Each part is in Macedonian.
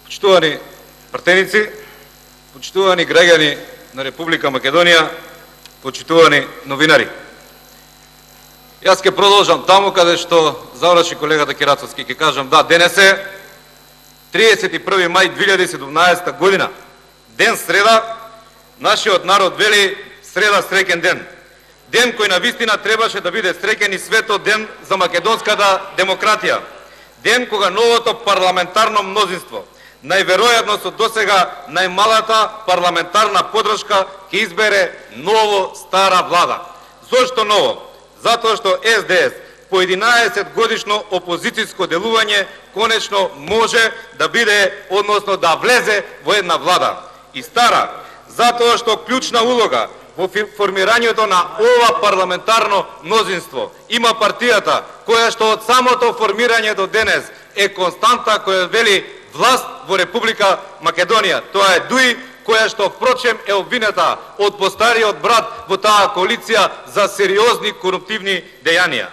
Почитувани пратеници, почитувани граѓани на Република Македонија, почитувани новинари. Јас ќе продолжам таму каде што заврши колегата Кирацовски. Ќе кажам, да, денес е 31. мај 2017 година. Ден среда, нашиот народ вели среда среќен ден. Ден кој навистина требаше да биде среќен и светот ден за македонската демократија. Ден кога новото парламентарно мнозинство, најверојатно со досега најмалата парламентарна подршка, ќе избере ново стара влада. Зошто ново? Затоа што СДС по 11 годишно опозицијско делување конечно може да биде, односно да влезе во една влада. И стара, затоа што клучна улога во формирањето на ова парламентарно мнозинство има партијата која што од самото формирање до денес е константа која вели власт во Република Македонија. Тоа е ДУИ, која што впрочем е обвинета од постариот брат во таа коалиција за сериозни коруптивни дејанија.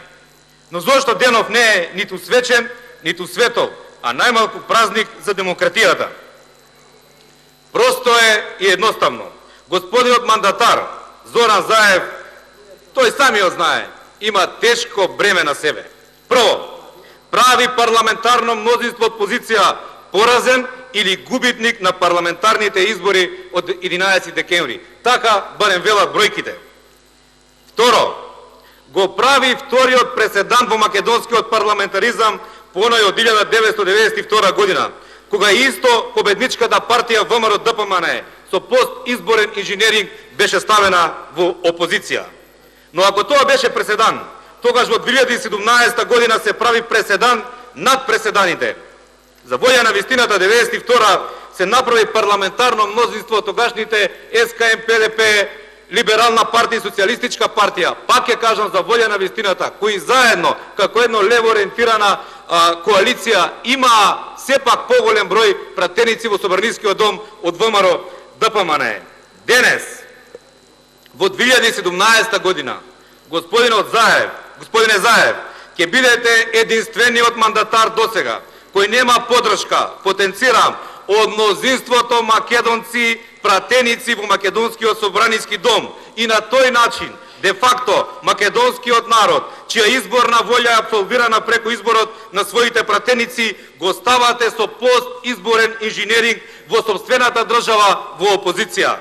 Но зошто денов не е ниту свечен, ниту светол, а најмалку празник за демократијата? Просто е и едноставно. Господинот мандатар Зоран Заев, тој самиот знае, има тешко бреме на себе. Прво, прави парламентарно мнозинство од позиција поразен или губитник на парламентарните избори од 11 декември. Така барем велат бројките. Второ, го прави вториот преседан во македонскиот парламентаризам по оној од 1992 година, кога исто победничката партија ВМРО ДПМН со постизборен инженеринг беше ставена во опозиција. Но ако тоа беше преседан, тогаш во 2017 година се прави преседан над преседаните. За волја на вистината 92 се направи парламентарно мнозинство тогашните СКМ, ПДП, Либерална партија и Социјалистичка партија. Пак ќе кажам за волја на вистината, кои заедно, како едно лево ориентирана коалиција, има сепак поголем број пратеници во Собранискиот дом од ВМРО ДПМН. Денес, во 2017 година, господине Заев, ќе бидете единствениот мандатар досега, кој нема подршка, потенцирам, од мнозинството македонци пратеници во Македонскиот собраниски дом. И на тој начин, де факто, македонскиот народ, чија изборна волја е абсолвирана преку изборот на своите пратеници, го ставате со постизборен инженеринг во сопствената држава во опозиција.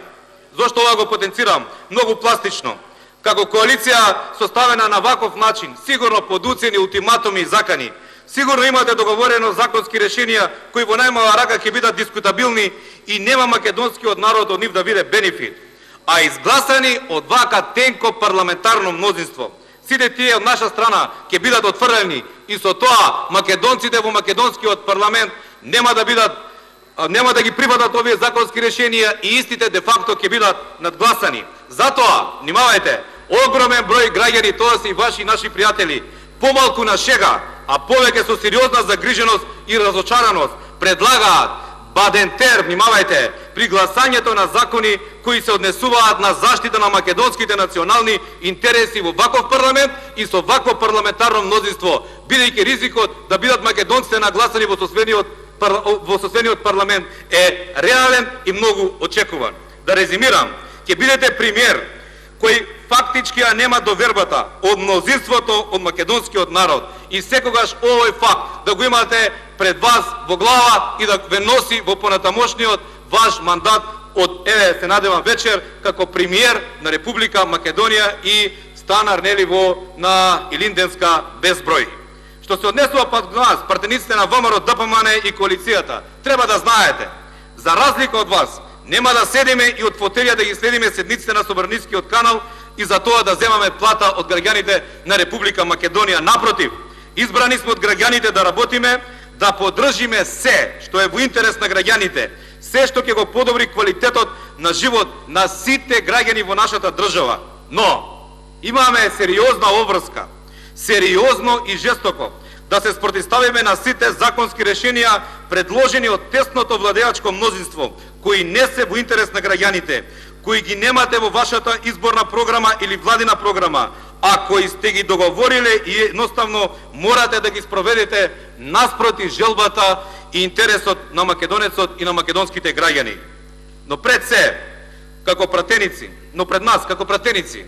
Зошто ова го потенцирам? Многу пластично. Како коалиција составена на ваков начин, сигурно под уцени, ултиматуми и закани, сигурно имате договорено законски решенија кои во најмала рака ќе бидат дискутабилни и нема македонскиот народ од нив да биде бенефит. А изгласани од вака тенко парламентарно мнозинство, сите тие од наша страна ќе бидат отфрлени и со тоа македонците во македонскиот парламент нема да ги прифатат овие законски решенија и истите де факто ќе бидат надгласани. Затоа, внимавајте, огромен број граѓани, тоа се и ваши и наши пријатели, помалку на шега, а повеќе со сериозна загриженост и разочараност предлагаат бадентер, внимавајте, при гласањето на закони кои се однесуваат на заштита на македонските национални интереси во ваков парламент и со вакво парламентарно мнозинство, бидејќи ризикот да бидат македонците нагласани во соседниот парламент е реален и многу очекуван. Да резимирам, ќе бидете премиер кој фактички ја нема довербата од мнозинството од македонскиот народ и секогаш овој факт да го имате пред вас во глава и да ве носи во понатамошниот ваш мандат од, се надевам вечер, како премиер на Република Македонија и станар на Илинденска безброј. Што се однесува пак нас, пратениците на ВМРО ДПМН и коалицијата, треба да знаете, за разлика од вас, нема да седиме и од фотелија да ги следиме седниците на Собранискиот канал и за тоа да земаме плата од граѓаните на Република Македонија. Напротив, избрани сме од граѓаните да работиме, да поддржиме се што е во интерес на граѓаните, се што ќе го подобри квалитетот на живот на сите граѓани во нашата држава. Но, имаме сериозна обврска, сериозно и жестоко, да се спротивставиме на сите законски решенија предложени од тесното владеачко мнозинство, кои не се во интерес на граѓаните, кои ги немате во вашата изборна програма или владина програма, а кои сте ги договориле и едноставно морате да ги спроведете наспроти желбата и интересот на македонецот и на македонските граѓани. Но пред нас како пратеници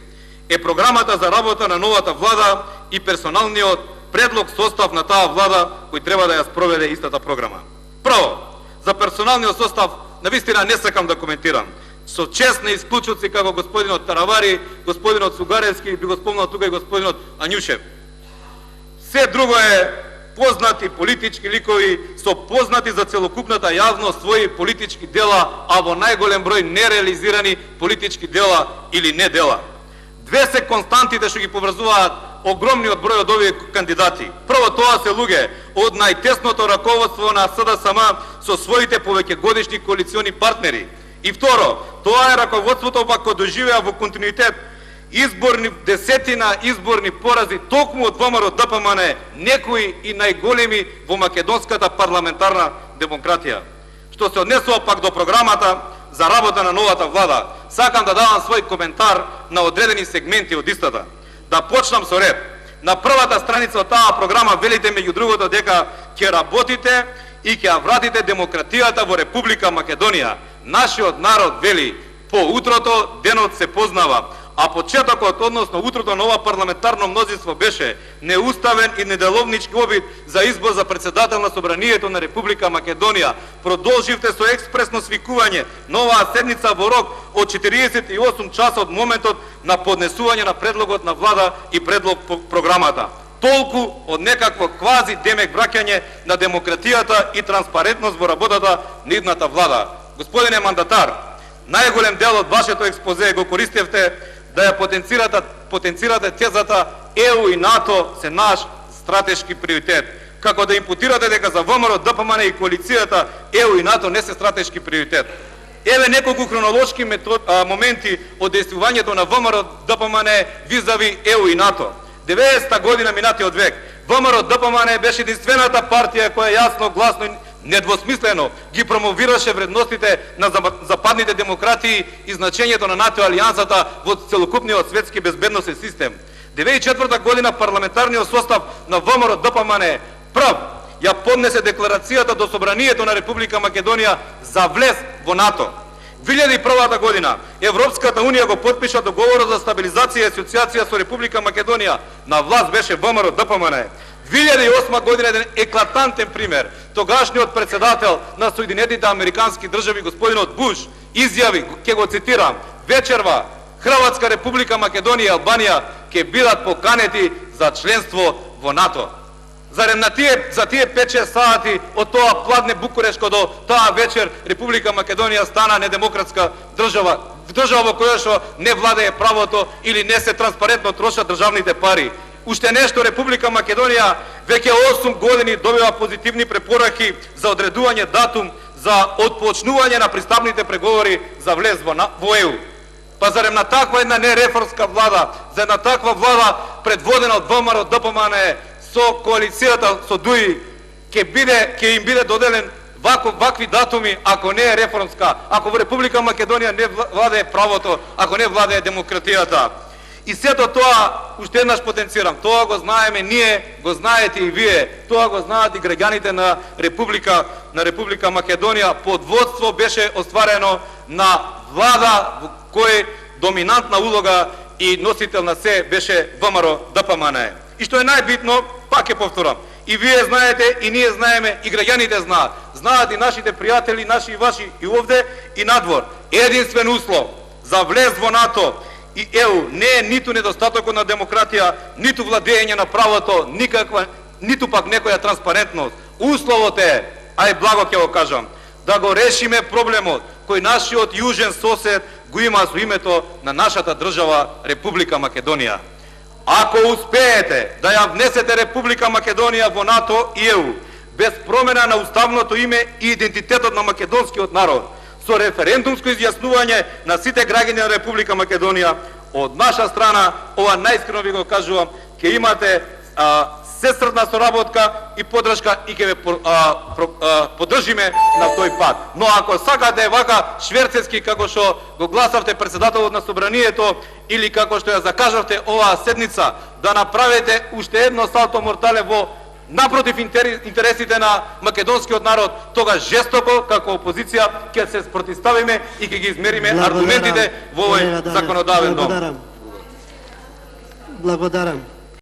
е програмата за работа на новата влада и персоналниот предлог состав на таа влада кој треба да ја спроведе истата програма. Прво, за персоналниот состав навистина не сакам да коментирам. Со чест на исклучоци како господинот Таравари, господинот Сугаревски, би го спомнал тука и господинот Ањушев. Се друго е познати политички ликови со познати за целокупната јавност своји политички дела, а во најголем број нереализирани политички дела или недела. Две се константите што ги поврзуваат огромниот број од овие кандидати. Прво, тоа се луѓе од најтесното раководство на СДСМ со своите повеќегодишни коалициони партнери. И второ, тоа е раководството пак кој доживеа во континуитет десетина изборни порази токму од ВМРО ДПМН, некои и најголеми во македонската парламентарна демократија. Што се однесува пак до програмата за работа на новата влада, сакам да давам свој коментар на одредени сегменти од истата. Да почнам со ред. На првата страница од таа програма велите меѓу другото дека ќе работите и ќе ја вратите демократијата во Република Македонија. Нашиот народ вели, по утрото денот се познава, а почетокот, односно утрото на ова парламентарно мнозинство беше неуставен и неделовнички обид за избор за председател на Собранието на Република Македонија. Продолживте со експресно свикување на оваа седница во рок од 48 часа од моментот на поднесување на предлогот на влада и предлог по програмата. Толку од некакво квази демек враќање на демократијата и транспарентност во работата на идната влада. Господине мандатар, најголем дел од вашето експозе го користевте да ја потенцирате тезата ЕУ и НАТО се наш стратешки приоритет. Како да импутирате дека за ВМРО, ДПМН и коалицијата ЕУ и НАТО не се стратешки приоритет. Еве неколку хронолошки моменти од действувањето на ВМРО, ДПМН визави ЕУ и НАТО. 90-та година минатиот век, ВМРО ДПМН беше единствената партија која јасно, гласно и недвосмислено ги промовираше вредностите на западните демократии и значењето на НАТО алијансата во целокупниот светски безбедносен систем. 2004 година парламентарниот состав на ВМРО ДПМН прв ја поднесе декларацијата до Собранието на Република Македонија за влез во НАТО. 2001 година Европската унија го потпиша договорот за стабилизација и асоциација со Република Македонија. На власт беше ВМРО ДПМН. 2008 година еден еклатантен пример. Тогашниот председател на Соединетите Американски држави господинот Буш изјави, ќе го цитирам: вечерва Хрватска Република Македонија и Албанија ќе бидат поканети за членство во НАТО. Зарем за тие 5-6 сати од тоа пладне Букурешко до таа вечер Република Македонија стана недемократска држава, држава во која што не владее правото или не се транспарентно трошат државните пари. Уште нешто, Република Македонија веќе 8 години добива позитивни препораки за одредување датум за отпочнување на пристапните преговори за влез во ЕУ. Па зарем на таква една нереформска влада, за една таква влада предводена од ВМРО ДПМН со коалицијата со ДУИ ќе им биде доделен вакви датуми, ако не е реформска, ако во Република Македонија не владее правото, ако не владее демократијата. И сето тоа, уште еднаш потенцирам, тоа го знаеме ние, го знаете и вие, тоа го знаат и граѓаните на Република Македонија. Подводство беше остварено на влада во кој доминантна улога и носител на се беше ВМРО ДПМН. И што е најбитно, пак ќе повторам, и вие знаете, и ние знаеме, и граѓаните знаат. Знаат и нашите пријатели, наши и ваши, и овде, и надвор. Единствен услов за влез во НАТО и ЕУ не е ниту недостатокот на демократија, ниту владење на правото, ниту пак некоја транспарентност. Условот е, ај благо ќе го кажам, да го решиме проблемот кој нашиот јужен сосед го има со името на нашата држава Република Македонија. Ако успеете да ја внесете Република Македонија во НАТО и ЕУ, без промена на уставното име и идентитетот на македонскиот народ, со референдумско изјаснување на сите граѓани на Република Македонија, од наша страна, ова најискрено ви го кажувам, ќе имате сестрдна соработка и поддршка и ќе ве поддржиме на тој пат. Но ако сакате вака шверцерски, како што го гласавте председателот на Собранието, или како што ја закажавте оваа седница, да направите уште едно салто мортале во напротив интересите на македонскиот народ, тогаш жестоко како опозиција ќе се спротивставиме и ќе ги измериме аргументите во овој законодавен дом. Благодарам.